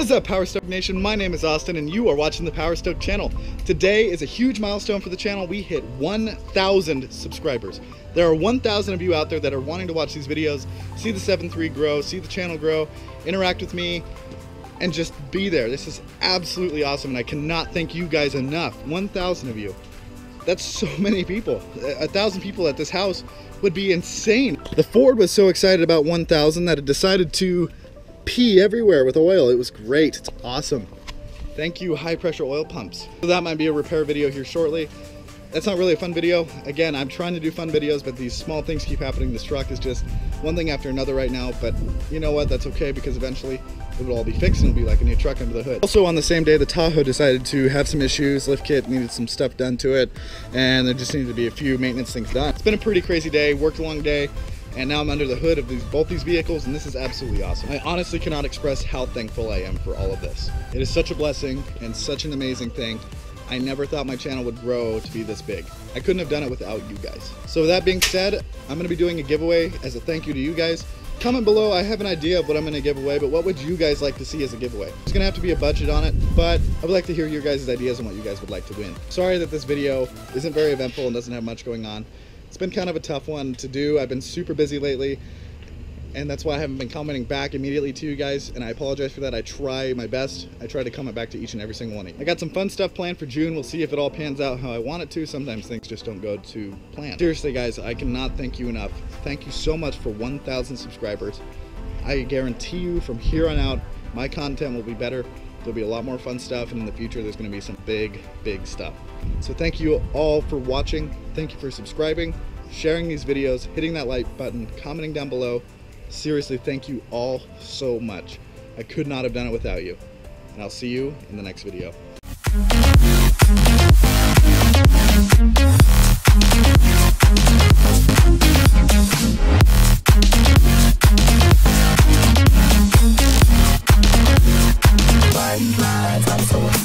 What is up, Power Stoke Nation? My name is Austin and you are watching the Power Stoke channel. Today is a huge milestone for the channel. We hit 1,000 subscribers. There are 1,000 of you out there that are wanting to watch these videos, see the 7.3 grow, see the channel grow, interact with me, and just be there. This is absolutely awesome and I cannot thank you guys enough. 1,000 of you. That's so many people. 1,000 people at this house would be insane. The Ford was so excited about 1,000 that it decided to pee everywhere with oil. It was great. It's awesome. Thank you, high pressure oil pumps. So that might be a repair video here shortly. That's not really a fun video. Again, I'm trying to do fun videos, but these small things keep happening. This truck is just one thing after another right now, but you know what? That's okay because eventually it will all be fixed and it'll be like a new truck under the hood. Also on the same day, the Tahoe decided to have some issues. Lift kit needed some stuff done to it, and there just needed to be a few maintenance things done. It's been a pretty crazy day, worked a long day, and now I'm under the hood of both these vehicles, and this is absolutely awesome. I honestly cannot express how thankful I am for all of this. It is such a blessing and such an amazing thing. I never thought my channel would grow to be this big. I couldn't have done it without you guys. So with that being said, I'm gonna be doing a giveaway as a thank you to you guys. Comment below, I have an idea of what I'm gonna give away, but what would you guys like to see as a giveaway? There's gonna have to be a budget on it, but I would like to hear your guys' ideas on what you guys would like to win. Sorry that this video isn't very eventful and doesn't have much going on. It's been kind of a tough one to do. I've been super busy lately, and that's why I haven't been commenting back immediately to you guys, and I apologize for that. I try my best. I try to comment back to each and every single one of you. I got some fun stuff planned for June. We'll see if it all pans out how I want it to. Sometimes things just don't go to plan. Seriously, guys, I cannot thank you enough. Thank you so much for 1,000 subscribers. I guarantee you from here on out, my content will be better. There'll be a lot more fun stuff, and in the future, there's gonna be some big, big stuff. So thank you all for watching. Thank you for subscribing, sharing these videos, hitting that like button, commenting down below. Seriously, thank you all so much. I could not have done it without you. And I'll see you in the next video. I'm so